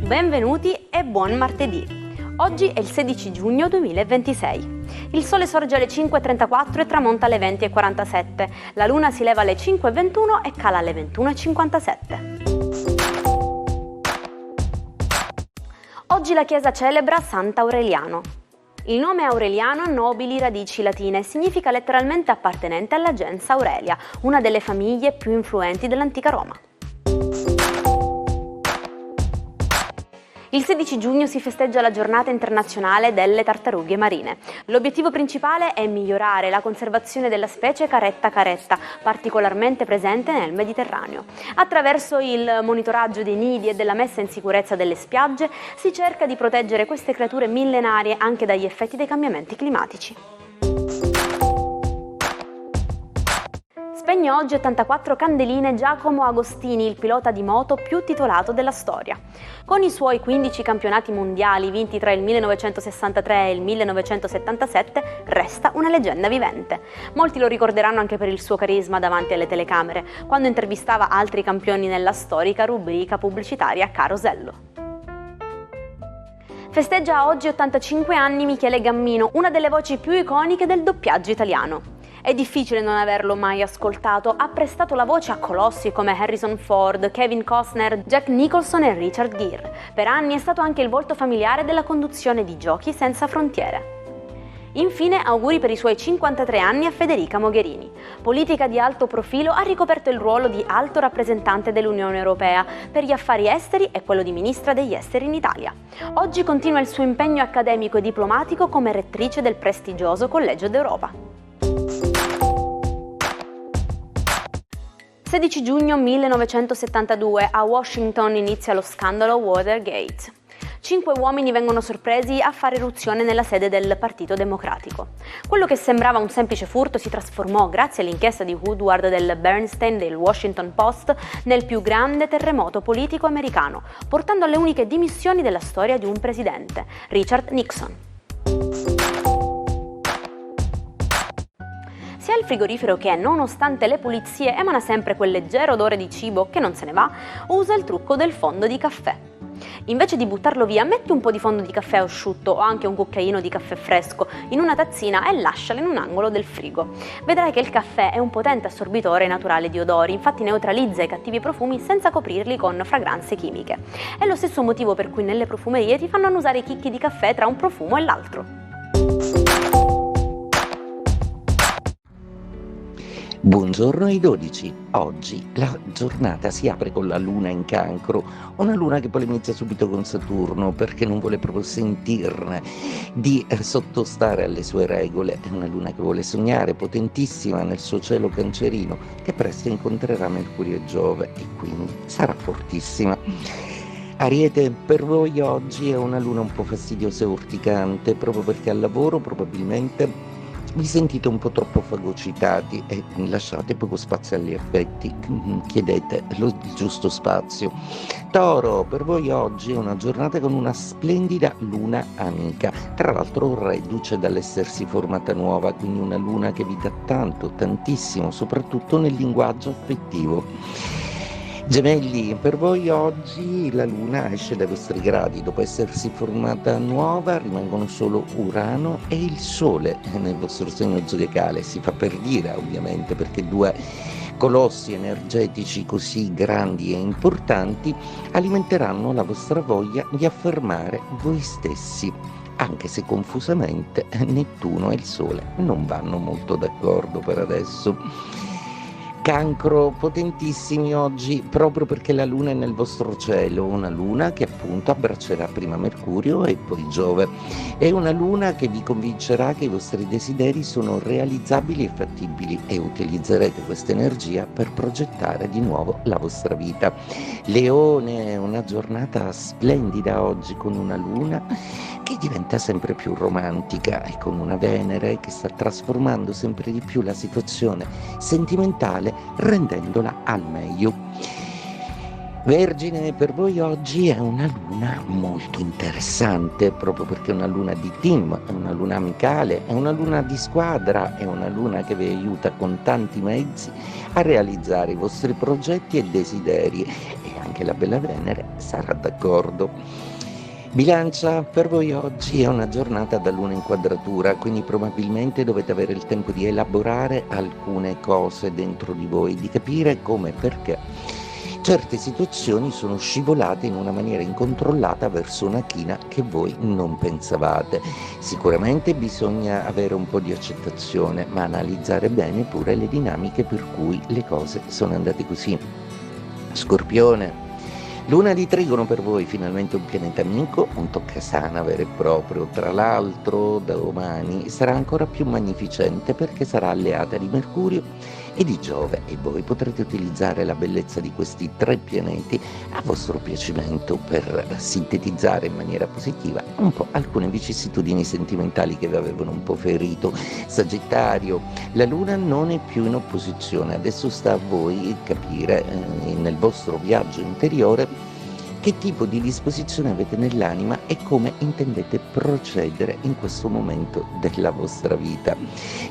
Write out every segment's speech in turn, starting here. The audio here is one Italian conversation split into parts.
Benvenuti e buon martedì. Oggi è il 16 giugno 2026. Il sole sorge alle 5.34 e tramonta alle 20.47. La luna si leva alle 5.21 e cala alle 21.57. Oggi la Chiesa celebra Sant'Aureliano. Il nome Aureliano ha nobili radici latine, significa letteralmente appartenente alla gens Aurelia, una delle famiglie più influenti dell'antica Roma. Il 16 giugno si festeggia la giornata internazionale delle tartarughe marine. L'obiettivo principale è migliorare la conservazione della specie caretta caretta, particolarmente presente nel Mediterraneo. Attraverso il monitoraggio dei nidi e della messa in sicurezza delle spiagge si cerca di proteggere queste creature millenarie anche dagli effetti dei cambiamenti climatici. Spegne oggi 84 candeline Giacomo Agostini, il pilota di moto più titolato della storia. Con i suoi 15 campionati mondiali vinti tra il 1963 e il 1977, resta una leggenda vivente. Molti lo ricorderanno anche per il suo carisma davanti alle telecamere, quando intervistava altri campioni nella storica rubrica pubblicitaria Carosello. Festeggia oggi 85 anni Michele Gammino, una delle voci più iconiche del doppiaggio italiano. È difficile non averlo mai ascoltato, ha prestato la voce a colossi come Harrison Ford, Kevin Costner, Jack Nicholson e Richard Gere. Per anni è stato anche il volto familiare della conduzione di Giochi senza frontiere. Infine, auguri per i suoi 53 anni a Federica Mogherini. Politica di alto profilo, ha ricoperto il ruolo di alto rappresentante dell'Unione Europea per gli affari esteri e quello di ministra degli esteri in Italia. Oggi continua il suo impegno accademico e diplomatico come rettrice del prestigioso Collegio d'Europa. 16 giugno 1972, a Washington inizia lo scandalo Watergate. 5 uomini vengono sorpresi a fare irruzione nella sede del Partito Democratico. Quello che sembrava un semplice furto si trasformò, grazie all'inchiesta di Woodward del Bernstein del Washington Post, nel più grande terremoto politico americano, portando alle uniche dimissioni della storia di un presidente, Richard Nixon. Sia il frigorifero che, nonostante le pulizie, emana sempre quel leggero odore di cibo che non se ne va, usa il trucco del fondo di caffè. Invece di buttarlo via, metti un po' di fondo di caffè asciutto o anche un cucchiaino di caffè fresco in una tazzina e lascialo in un angolo del frigo. Vedrai che il caffè è un potente assorbitore naturale di odori, infatti neutralizza i cattivi profumi senza coprirli con fragranze chimiche. È lo stesso motivo per cui nelle profumerie ti fanno annusare i chicchi di caffè tra un profumo e l'altro. Buongiorno ai 12. Oggi la giornata si apre con la luna in Cancro, una luna che polemizza subito con Saturno perché non vuole proprio sentirne di sottostare alle sue regole. È una luna che vuole sognare, potentissima nel suo cielo cancerino, che presto incontrerà Mercurio e Giove e quindi sarà fortissima. Ariete, per voi oggi è una luna un po' fastidiosa e urticante, proprio perché al lavoro probabilmente vi sentite un po' troppo fagocitati e lasciate poco spazio agli affetti, chiedete il giusto spazio. Toro, per voi oggi è una giornata con una splendida luna amica, tra l'altro reduce dall'essersi formata nuova, quindi una luna che vi dà tanto, tantissimo, soprattutto nel linguaggio affettivo. Gemelli, per voi oggi la luna esce dai vostri gradi, dopo essersi formata nuova rimangono solo Urano e il Sole nel vostro segno zodiacale. Si fa per dire ovviamente, perché due colossi energetici così grandi e importanti alimenteranno la vostra voglia di affermare voi stessi, anche se confusamente Nettuno e il Sole non vanno molto d'accordo per adesso. Cancro, potentissimi oggi proprio perché la luna è nel vostro cielo, una luna che appunto abbraccerà prima Mercurio e poi Giove. È una luna che vi convincerà che i vostri desideri sono realizzabili e fattibili e utilizzerete questa energia per progettare di nuovo la vostra vita. Leone, una giornata splendida oggi con una luna che diventa sempre più romantica e con una Venere che sta trasformando sempre di più la situazione sentimentale rendendola al meglio. Vergine, per voi oggi è una luna molto interessante, proprio perché è una luna di team, è una luna amicale, è una luna di squadra, è una luna che vi aiuta con tanti mezzi a realizzare i vostri progetti e desideri, e anche la bella Venere sarà d'accordo. Bilancia, per voi oggi è una giornata da luna in quadratura, quindi probabilmente dovete avere il tempo di elaborare alcune cose dentro di voi, di capire come e perché certe situazioni sono scivolate in una maniera incontrollata verso una china che voi non pensavate. Sicuramente bisogna avere un po' di accettazione, ma analizzare bene pure le dinamiche per cui le cose sono andate così. Scorpione, luna di Trigono per voi, finalmente un pianeta amico, un toccasana vero e proprio. Tra l'altro da domani sarà ancora più magnificente perché sarà alleata di Mercurio e di Giove, e voi potrete utilizzare la bellezza di questi tre pianeti a vostro piacimento per sintetizzare in maniera positiva un po' alcune vicissitudini sentimentali che vi avevano un po' ferito. Sagittario, la luna non è più in opposizione, adesso sta a voi capire nel vostro viaggio interiore che tipo di disposizione avete nell'anima e come intendete procedere in questo momento della vostra vita.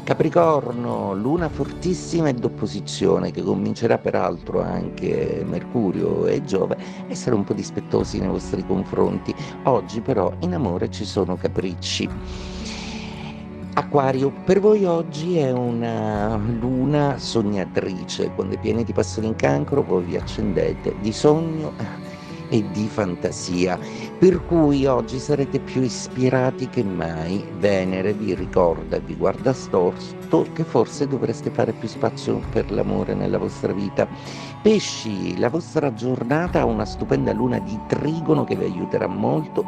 Capricorno, luna fortissima ed opposizione che convincerà peraltro anche Mercurio e Giove a essere un po' dispettosi nei vostri confronti. Oggi però in amore ci sono capricci. Acquario, per voi oggi è una luna sognatrice, quando i pianeti passano in Cancro voi vi accendete di sogno e di fantasia, per cui oggi sarete più ispirati che mai. Venere vi ricorda e vi guarda storto che forse dovreste fare più spazio per l'amore nella vostra vita. Pesci, la vostra giornata ha una stupenda luna di Trigono che vi aiuterà molto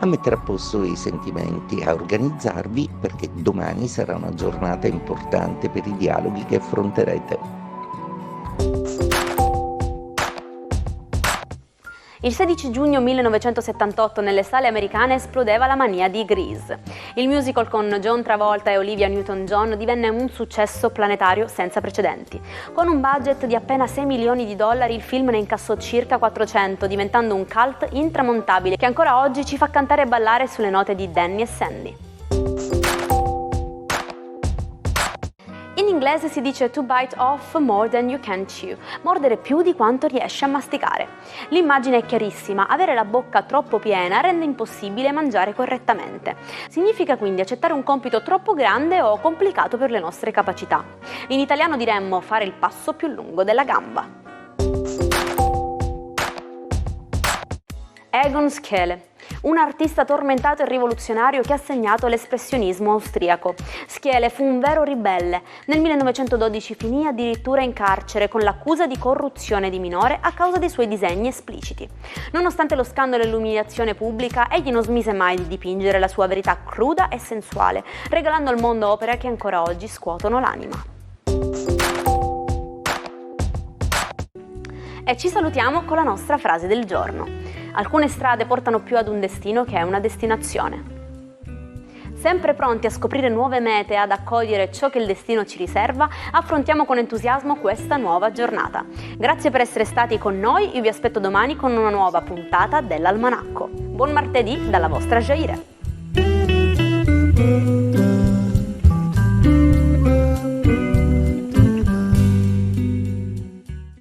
a mettere a posto i sentimenti, a organizzarvi, perché domani sarà una giornata importante per i dialoghi che affronterete. Il 16 giugno 1978 nelle sale americane esplodeva la mania di Grease. Il musical con John Travolta e Olivia Newton-John divenne un successo planetario senza precedenti. Con un budget di appena $6 milioni, il film ne incassò circa 400, diventando un cult intramontabile che ancora oggi ci fa cantare e ballare sulle note di Danny e Sandy. In inglese si dice to bite off more than you can chew, mordere più di quanto riesci a masticare. L'immagine è chiarissima, avere la bocca troppo piena rende impossibile mangiare correttamente. Significa quindi accettare un compito troppo grande o complicato per le nostre capacità. In italiano diremmo fare il passo più lungo della gamba. Egon Schiele, un artista tormentato e rivoluzionario che ha segnato l'espressionismo austriaco. Schiele fu un vero ribelle. Nel 1912 finì addirittura in carcere con l'accusa di corruzione di minore a causa dei suoi disegni espliciti. Nonostante lo scandalo e l'umiliazione pubblica, egli non smise mai di dipingere la sua verità cruda e sensuale, regalando al mondo opere che ancora oggi scuotono l'anima. E ci salutiamo con la nostra frase del giorno. Alcune strade portano più ad un destino che a una destinazione. Sempre pronti a scoprire nuove mete e ad accogliere ciò che il destino ci riserva, affrontiamo con entusiasmo questa nuova giornata. Grazie per essere stati con noi, io vi aspetto domani con una nuova puntata dell'Almanacco. Buon martedì dalla vostra Jaire.